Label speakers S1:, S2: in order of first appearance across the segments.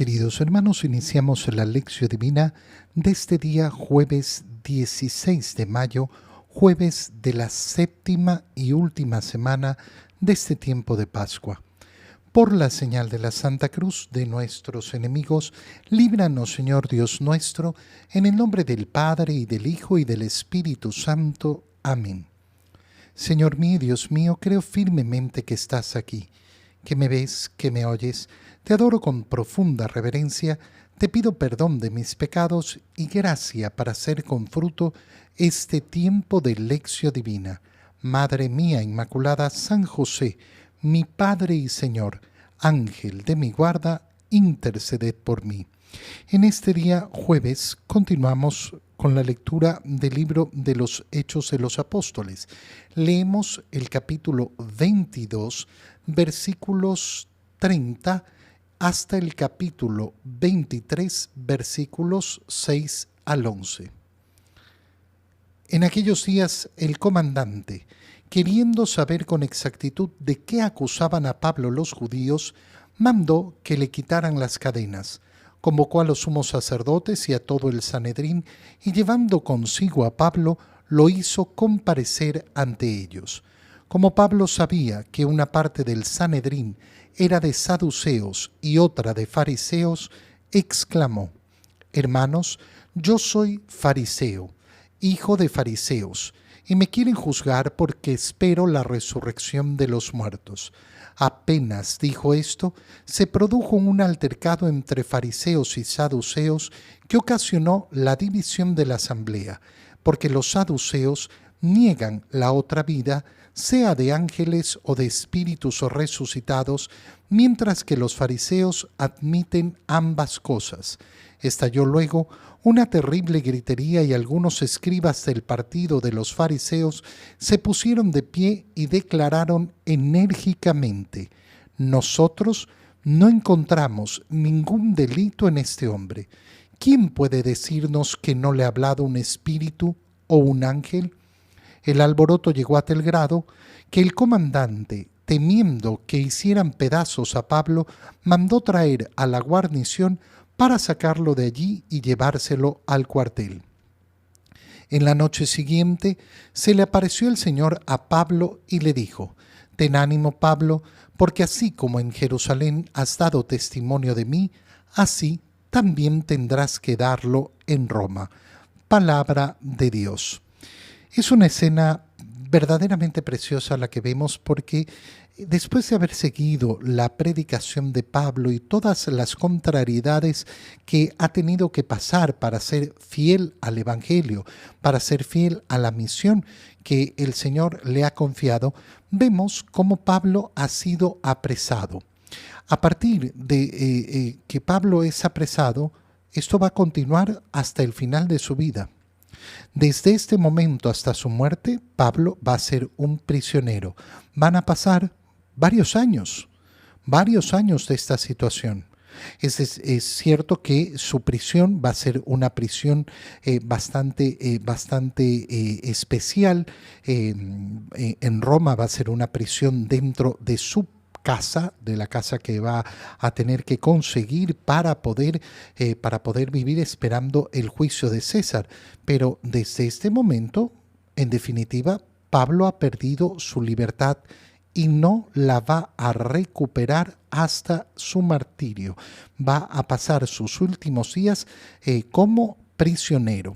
S1: Queridos hermanos, iniciamos la lección divina de este día jueves 16 de mayo, jueves de la séptima y última semana de este tiempo de Pascua. Por la señal de la Santa Cruz de nuestros enemigos, líbranos, Señor Dios nuestro, en el nombre del Padre, y del Hijo, y del Espíritu Santo. Amén. Señor mío, Dios mío, creo firmemente que estás aquí, que me ves, que me oyes. Te adoro con profunda reverencia, te pido perdón de mis pecados y gracia para hacer con fruto este tiempo de lección divina. Madre mía Inmaculada, San José, mi Padre y Señor, Ángel de mi guarda, interceded por mí. En este día jueves continuamos con la lectura del libro de los Hechos de los Apóstoles. Leemos el capítulo 22, versículos 30 hasta el capítulo 23, versículos 6 al 11. En aquellos días el comandante, queriendo saber con exactitud de qué acusaban a Pablo los judíos, mandó que le quitaran las cadenas. Convocó a los sumos sacerdotes y a todo el Sanedrín, y llevando consigo a Pablo, lo hizo comparecer ante ellos. Como Pablo sabía que una parte del Sanedrín era de saduceos y otra de fariseos, exclamó: Hermanos, yo soy fariseo, hijo de fariseos, y me quieren juzgar porque espero la resurrección de los muertos. Apenas dijo esto, se produjo un altercado entre fariseos y saduceos que ocasionó la división de la asamblea, porque los saduceos niegan la otra vida, sea de ángeles o de espíritus resucitados, mientras que los fariseos admiten ambas cosas. Estalló luego una terrible gritería y algunos escribas del partido de los fariseos se pusieron de pie y declararon enérgicamente: nosotros no encontramos ningún delito en este hombre. ¿Quién puede decirnos que no le ha hablado un espíritu o un ángel? El alboroto llegó a tal grado que el comandante, temiendo que hicieran pedazos a Pablo, mandó traer a la guarnición para sacarlo de allí y llevárselo al cuartel. En la noche siguiente se le apareció el Señor a Pablo y le dijo: Ten ánimo, Pablo, porque así como en Jerusalén has dado testimonio de mí, así también tendrás que darlo en Roma. Palabra de Dios. Es una escena verdaderamente preciosa la que vemos, porque después de haber seguido la predicación de Pablo y todas las contrariedades que ha tenido que pasar para ser fiel al Evangelio, para ser fiel a la misión que el Señor le ha confiado, vemos cómo Pablo ha sido apresado. A partir de que Pablo es apresado, esto va a continuar hasta el final de su vida. Desde este momento hasta su muerte, Pablo va a ser un prisionero. Van a pasar varios años de esta situación. Es cierto que su prisión va a ser una prisión bastante especial. En Roma va a ser una prisión dentro de su casa, de la casa que va a tener que conseguir para poder vivir esperando el juicio de César. Pero desde este momento, en definitiva, Pablo ha perdido su libertad y no la va a recuperar hasta su martirio. Va a pasar sus últimos días como prisionero.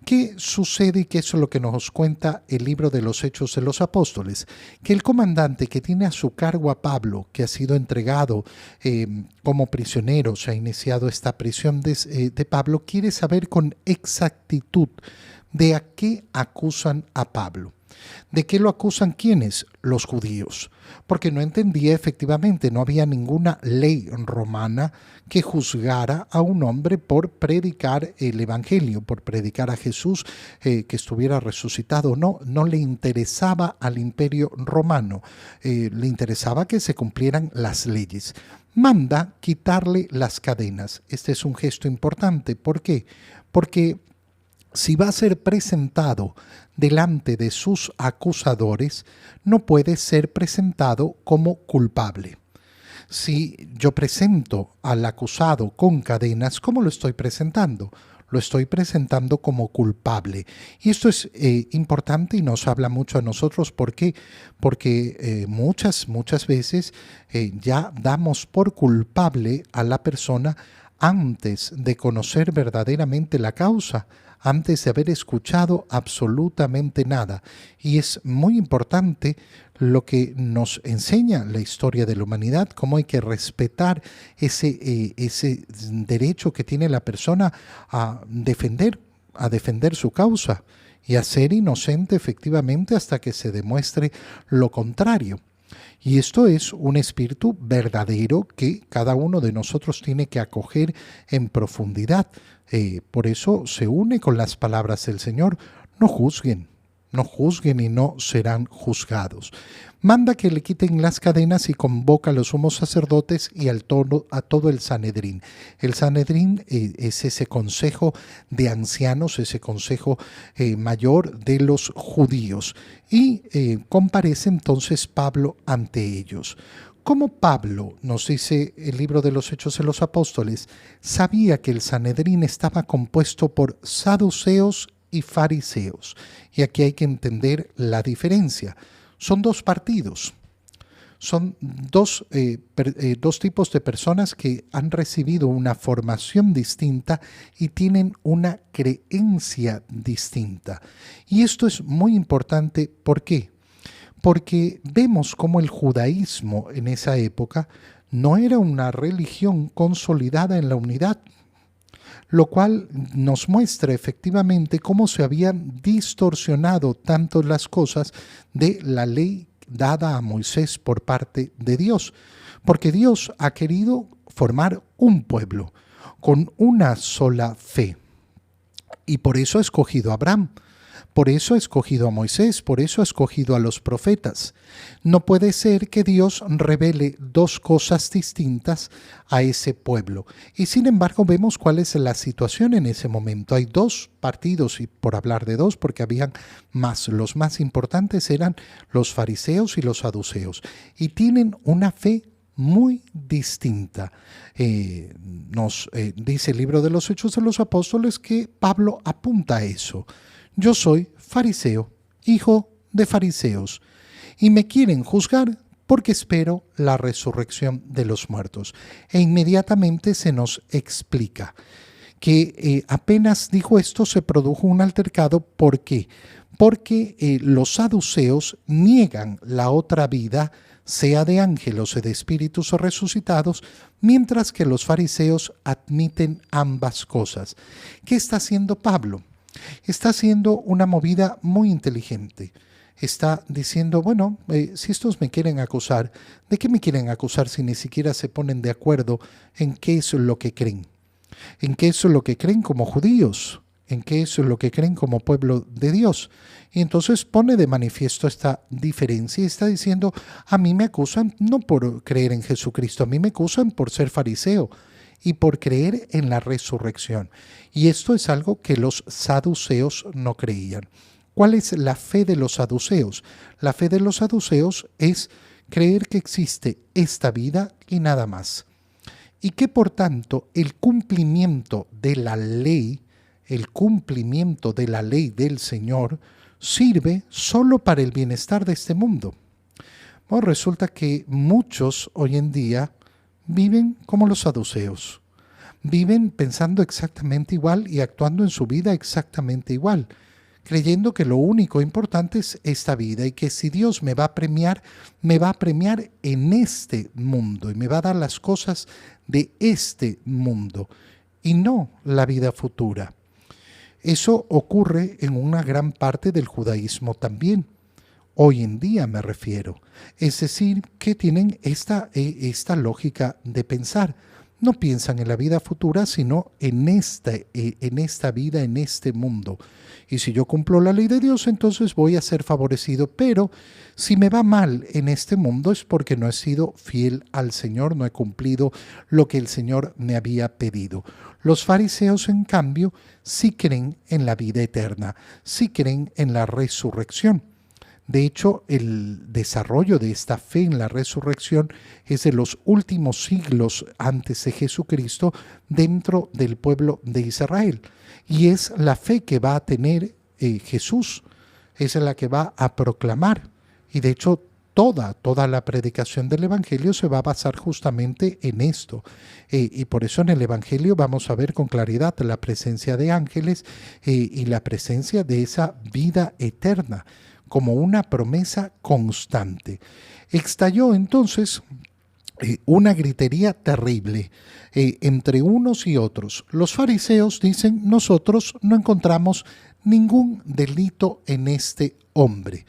S1: ¿Qué sucede? Y que eso es lo que nos cuenta el libro de los Hechos de los Apóstoles, que el comandante que tiene a su cargo a Pablo, que ha sido entregado como prisionero, se ha iniciado esta prisión de Pablo, quiere saber con exactitud de a qué acusan a Pablo. ¿De qué lo acusan quiénes? Los judíos. Porque no entendía efectivamente, no había ninguna ley romana que juzgara a un hombre por predicar el Evangelio, por predicar a Jesús que estuviera resucitado. No le interesaba al imperio romano, le interesaba que se cumplieran las leyes. Manda quitarle las cadenas. Este es un gesto importante. ¿Por qué? Porque si va a ser presentado delante de sus acusadores, no puede ser presentado como culpable. Si yo presento al acusado con cadenas, ¿cómo lo estoy presentando? Lo estoy presentando como culpable. Y esto es importante y nos habla mucho a nosotros. ¿Por qué? Porque muchas veces ya damos por culpable a la persona antes de conocer verdaderamente la causa, antes de haber escuchado absolutamente nada. Y es muy importante lo que nos enseña la historia de la humanidad, cómo hay que respetar ese derecho que tiene la persona a defender su causa y a ser inocente efectivamente hasta que se demuestre lo contrario. Y esto es un espíritu verdadero que cada uno de nosotros tiene que acoger en profundidad. Por eso se une con las palabras del Señor: no juzguen, no juzguen y no serán juzgados. Manda que le quiten las cadenas y convoca a los sumos sacerdotes y a todo el Sanedrín. El Sanedrín es ese consejo de ancianos, ese consejo mayor de los judíos. Y comparece entonces Pablo ante ellos. Como Pablo, nos dice el libro de los Hechos de los Apóstoles, sabía que el Sanedrín estaba compuesto por saduceos y fariseos. Y aquí hay que entender la diferencia. Son dos partidos, son dos tipos de personas que han recibido una formación distinta y tienen una creencia distinta. Y esto es muy importante. ¿Por qué? Porque vemos cómo el judaísmo en esa época no era una religión consolidada en la unidad, lo cual nos muestra efectivamente cómo se habían distorsionado tanto las cosas de la ley dada a Moisés por parte de Dios, porque Dios ha querido formar un pueblo con una sola fe, y por eso ha escogido a Abraham. Por eso ha escogido a Moisés, por eso ha escogido a los profetas. No puede ser que Dios revele dos cosas distintas a ese pueblo. Y sin embargo vemos cuál es la situación en ese momento. Hay dos partidos, y por hablar de dos, porque habían más. Los más importantes eran los fariseos y los saduceos. Y tienen una fe muy distinta. Nos dice el libro de los Hechos de los Apóstoles que Pablo apunta a eso. Yo soy fariseo, hijo de fariseos, y me quieren juzgar porque espero la resurrección de los muertos. E inmediatamente se nos explica que apenas dijo esto se produjo un altercado. ¿Por qué? Porque los saduceos niegan la otra vida, sea de ángeles o de espíritus o resucitados, mientras que los fariseos admiten ambas cosas. ¿Qué está haciendo Pablo? Está haciendo una movida muy inteligente. Está diciendo, bueno, si estos me quieren acusar, ¿de qué me quieren acusar si ni siquiera se ponen de acuerdo en qué es lo que creen? ¿En qué es lo que creen como judíos? ¿En qué es lo que creen como pueblo de Dios? Y entonces pone de manifiesto esta diferencia y está diciendo, a mí me acusan no por creer en Jesucristo, a mí me acusan por ser fariseo y por creer en la resurrección. Y esto es algo que los saduceos no creían. ¿Cuál es la fe de los saduceos? La fe de los saduceos es creer que existe esta vida y nada más. Y que por tanto el cumplimiento de la ley del Señor sirve solo para el bienestar de este mundo. Bueno, resulta que muchos hoy en día viven como los saduceos, viven pensando exactamente igual y actuando en su vida exactamente igual, creyendo que lo único importante es esta vida y que si Dios me va a premiar en este mundo y me va a dar las cosas de este mundo y no la vida futura. Eso ocurre en una gran parte del judaísmo también. Hoy en día me refiero. Es decir, que tienen esta lógica de pensar. No piensan en la vida futura, sino en esta vida, en este mundo. Y si yo cumplo la ley de Dios, entonces voy a ser favorecido. Pero si me va mal en este mundo es porque no he sido fiel al Señor, no he cumplido lo que el Señor me había pedido. Los fariseos, en cambio, sí creen en la vida eterna, sí creen en la resurrección. De hecho, el desarrollo de esta fe en la resurrección es de los últimos siglos antes de Jesucristo dentro del pueblo de Israel. Y es la fe que va a tener Jesús, es la que va a proclamar. Y de hecho, toda la predicación del Evangelio se va a basar justamente en esto. Y por eso en el Evangelio vamos a ver con claridad la presencia de ángeles y la presencia de esa vida eterna como una promesa constante. Estalló entonces una gritería terrible entre unos y otros. Los fariseos dicen: nosotros no encontramos ningún delito en este hombre.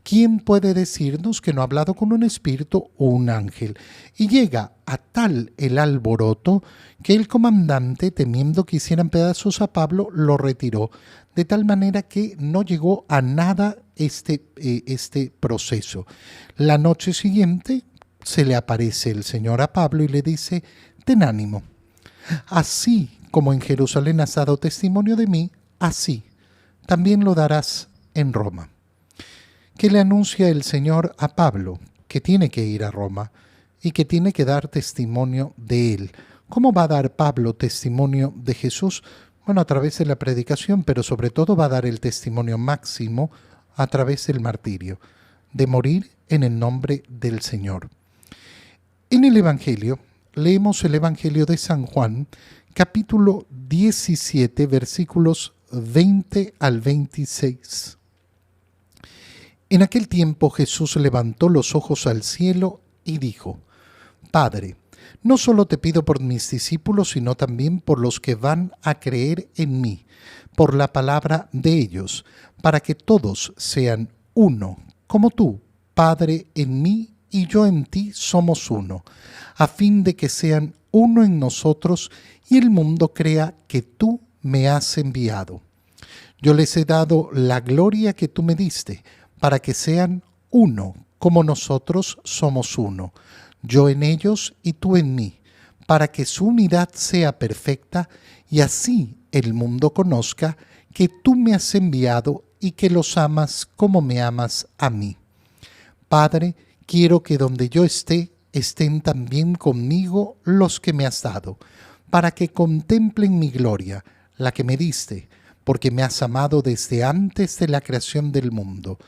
S1: ¿Quién puede decirnos que no ha hablado con un espíritu o un ángel? Y llega a tal el alboroto que el comandante, temiendo que hicieran pedazos a Pablo, lo retiró, de tal manera que no llegó a nada este proceso. La noche siguiente se le aparece el Señor a Pablo y le dice: ten ánimo, así como en Jerusalén has dado testimonio de mí, así también lo darás en Roma. ¿Qué le anuncia el Señor a Pablo? Que tiene que ir a Roma y que tiene que dar testimonio de él. ¿Cómo va a dar Pablo testimonio de Jesús? Bueno, a través de la predicación, pero sobre todo va a dar el testimonio máximo a través del martirio, de morir en el nombre del Señor. En el Evangelio, leemos el Evangelio de San Juan, capítulo 17, versículos 20 al 26. En aquel tiempo Jesús levantó los ojos al cielo y dijo: Padre, no solo te pido por mis discípulos, sino también por los que van a creer en mí, por la palabra de ellos, para que todos sean uno, como tú, Padre, en mí y yo en ti somos uno, a fin de que sean uno en nosotros y el mundo crea que tú me has enviado. Yo les he dado la gloria que tú me diste, para que sean uno, como nosotros somos uno, yo en ellos y tú en mí, para que su unidad sea perfecta y así el mundo conozca que tú me has enviado y que los amas como me amas a mí. Padre, quiero que donde yo esté, estén también conmigo los que me has dado, para que contemplen mi gloria, la que me diste, porque me has amado desde antes de la creación del mundo.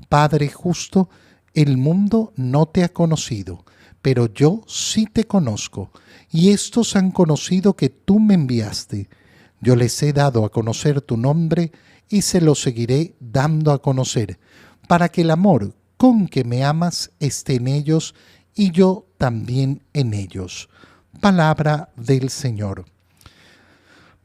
S1: Padre justo, el mundo no te ha conocido, pero yo sí te conozco, y estos han conocido que tú me enviaste. Yo les he dado a conocer tu nombre y se lo seguiré dando a conocer, para que el amor con que me amas esté en ellos y yo también en ellos. Palabra del Señor.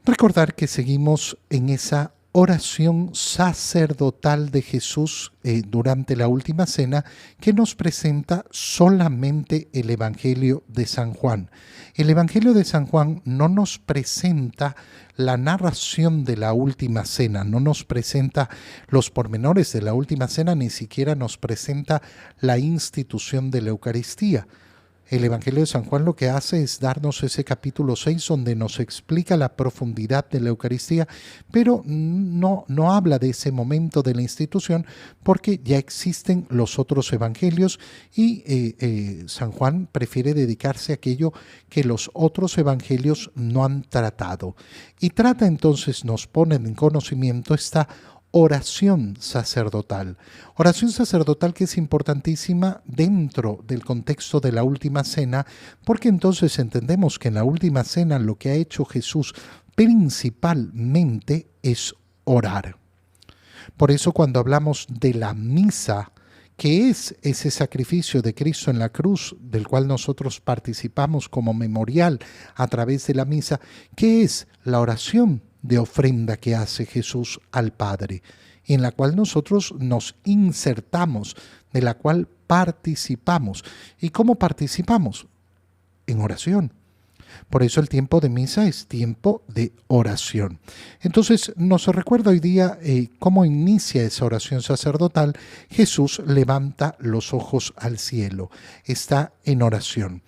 S1: Recordar que seguimos en esa oración sacerdotal de Jesús durante la última cena, que nos presenta solamente el Evangelio de San Juan. El Evangelio de San Juan no nos presenta la narración de la última cena, no nos presenta los pormenores de la última cena, ni siquiera nos presenta la institución de la Eucaristía. El Evangelio de San Juan lo que hace es darnos ese capítulo 6 donde nos explica la profundidad de la Eucaristía, pero no habla de ese momento de la institución porque ya existen los otros evangelios y San Juan prefiere dedicarse a aquello que los otros evangelios no han tratado. Y trata entonces, nos pone en conocimiento esta oración sacerdotal que es importantísima dentro del contexto de la última cena, porque entonces entendemos que en la última cena lo que ha hecho Jesús principalmente es orar. Por eso cuando hablamos de la misa, que es ese sacrificio de Cristo en la cruz, del cual nosotros participamos como memorial a través de la misa, ¿qué es la oración de ofrenda que hace Jesús al Padre, en la cual nosotros nos insertamos, de la cual participamos? ¿Y cómo participamos? En oración. Por eso el tiempo de misa es tiempo de oración. Entonces nos recuerda hoy día cómo inicia esa oración sacerdotal. Jesús levanta los ojos al cielo, está en oración.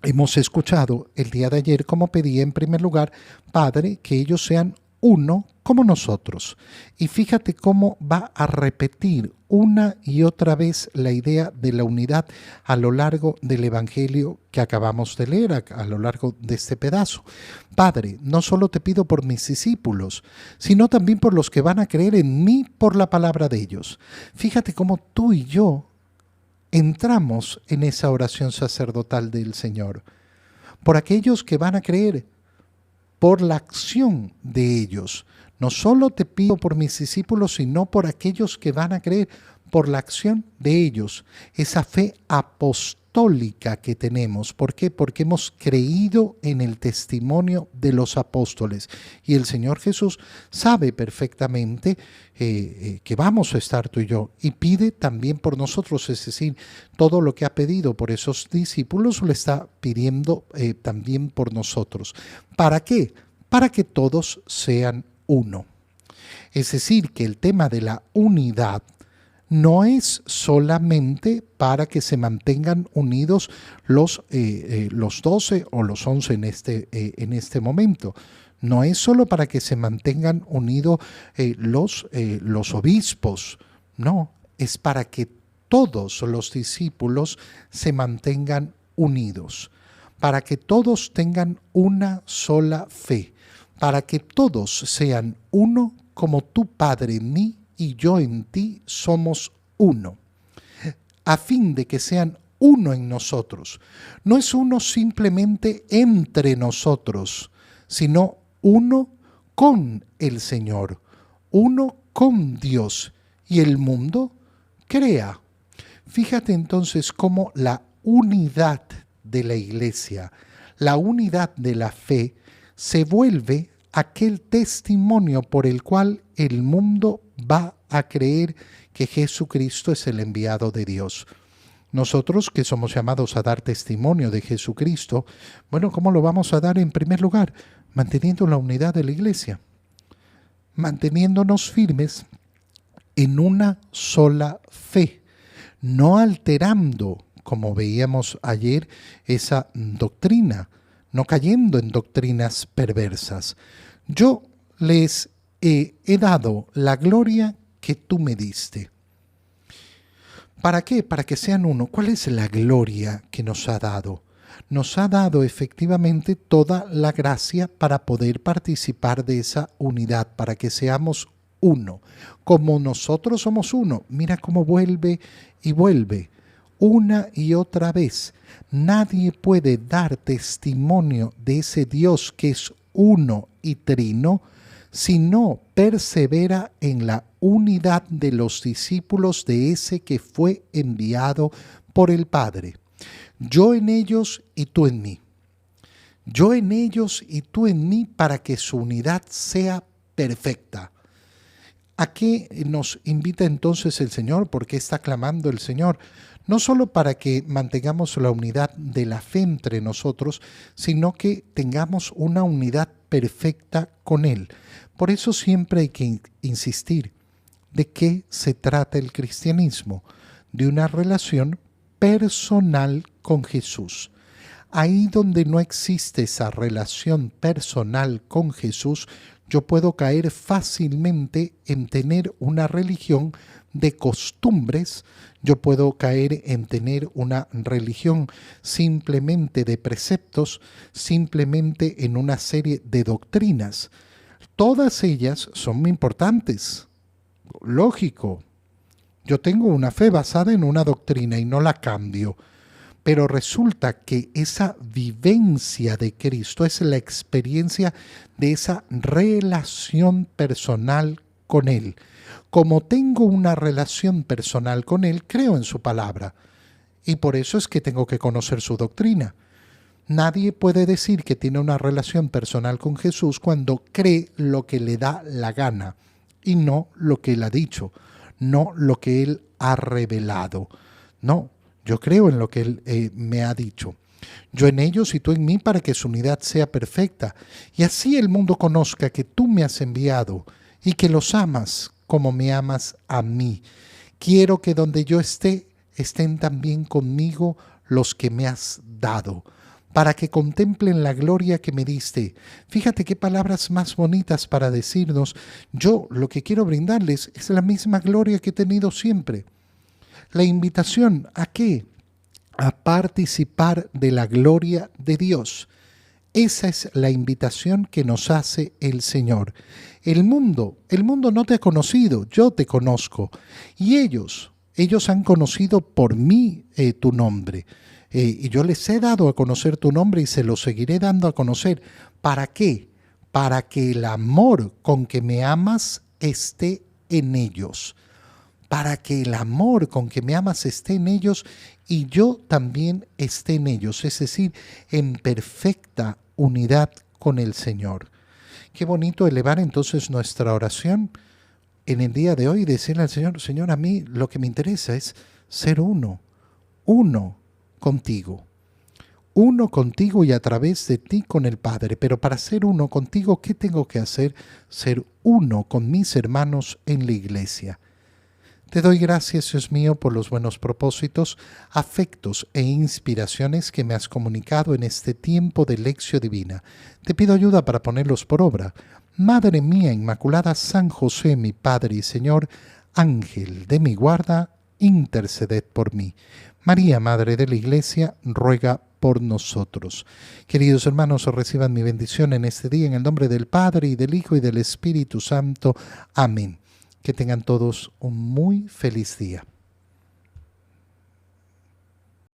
S1: Hemos escuchado el día de ayer cómo pedía en primer lugar: Padre, que ellos sean uno como nosotros. Y fíjate cómo va a repetir una y otra vez la idea de la unidad a lo largo del Evangelio que acabamos de leer, a lo largo de este pedazo. Padre, no solo te pido por mis discípulos, sino también por los que van a creer en mí por la palabra de ellos. Fíjate cómo tú y yo entramos en esa oración sacerdotal del Señor. Por aquellos que van a creer, por la acción de ellos. No solo te pido por mis discípulos, sino por aquellos que van a creer, por la acción de ellos. Esa fe apostólica que tenemos. ¿Por qué? Porque hemos creído en el testimonio de los apóstoles. Y el Señor Jesús sabe perfectamente que vamos a estar tú y yo. Y pide también por nosotros, es decir, todo lo que ha pedido por esos discípulos lo está pidiendo también por nosotros. ¿Para qué? Para que todos sean uno. Es decir, que el tema de la unidad no es solamente para que se mantengan unidos los 12 o los 11 en este momento. No es solo para que se mantengan unidos los obispos. No, es para que todos los discípulos se mantengan unidos. Para que todos tengan una sola fe. Para que todos sean uno como tu Padre en mí y yo en ti somos uno, a fin de que sean uno en nosotros. No es uno simplemente entre nosotros, sino uno con el Señor, uno con Dios, y el mundo crea. Fíjate entonces cómo la unidad de la Iglesia, la unidad de la fe, se vuelve aquel testimonio por el cual el mundo va a creer que Jesucristo es el enviado de Dios. Nosotros que somos llamados a dar testimonio de Jesucristo, bueno, ¿cómo lo vamos a dar en primer lugar? Manteniendo la unidad de la Iglesia, manteniéndonos firmes en una sola fe, no alterando, como veíamos ayer, esa doctrina, no cayendo en doctrinas perversas. Yo les he dado la gloria que tú me diste. ¿Para qué? Para que sean uno. ¿Cuál es la gloria que nos ha dado? Nos ha dado efectivamente toda la gracia para poder participar de esa unidad, para que seamos uno. Como nosotros somos uno, mira cómo vuelve y vuelve, una y otra vez. Nadie puede dar testimonio de ese Dios que es uno y trino, si no persevera en la unidad de los discípulos de ese que fue enviado por el Padre. Yo en ellos y tú en mí. Yo en ellos y tú en mí, para que su unidad sea perfecta. ¿A qué nos invita entonces el Señor? ¿Por qué está clamando el Señor? No solo para que mantengamos la unidad de la fe entre nosotros, sino que tengamos una unidad perfecta con Él. Por eso siempre hay que insistir. ¿De qué se trata el cristianismo? De una relación personal con Jesús. Ahí donde no existe esa relación personal con Jesús, yo puedo caer fácilmente en tener una religión de costumbres, yo puedo caer en tener una religión simplemente de preceptos, simplemente en una serie de doctrinas. Todas ellas son muy importantes. Lógico, yo tengo una fe basada en una doctrina y no la cambio. Pero resulta que esa vivencia de Cristo es la experiencia de esa relación personal con Él. Como tengo una relación personal con Él, creo en su palabra. Y por eso es que tengo que conocer su doctrina. Nadie puede decir que tiene una relación personal con Jesús cuando cree lo que le da la gana y no lo que Él ha dicho, no lo que Él ha revelado. No. Yo creo en lo que Él me ha dicho. Yo en ellos y tú en mí, para que su unidad sea perfecta. Y así el mundo conozca que tú me has enviado y que los amas como me amas a mí. Quiero que donde yo esté, estén también conmigo los que me has dado, para que contemplen la gloria que me diste. Fíjate qué palabras más bonitas para decirnos, yo lo que quiero brindarles es la misma gloria que he tenido siempre. La invitación, ¿a qué? A participar de la gloria de Dios. Esa es la invitación que nos hace el Señor. El mundo no te ha conocido, yo te conozco. Y ellos han conocido por mí tu nombre. Y yo les he dado a conocer tu nombre y se lo seguiré dando a conocer. ¿Para qué? Para que el amor con que me amas esté en ellos. Para que el amor con que me amas esté en ellos y yo también esté en ellos. Es decir, en perfecta unidad con el Señor. Qué bonito elevar entonces nuestra oración en el día de hoy y decirle al Señor, Señor, a mí lo que me interesa es ser uno contigo. Uno contigo y a través de ti con el Padre. Pero para ser uno contigo, ¿qué tengo que hacer? Ser uno con mis hermanos en la iglesia. Te doy gracias, Dios mío, por los buenos propósitos, afectos e inspiraciones que me has comunicado en este tiempo de lección divina. Te pido ayuda para ponerlos por obra. Madre mía Inmaculada, San José, mi Padre y Señor, Ángel de mi guarda, interceded por mí. María, Madre de la Iglesia, ruega por nosotros. Queridos hermanos, reciban mi bendición en este día, en el nombre del Padre, y del Hijo, y del Espíritu Santo. Amén. Que tengan todos un muy feliz día.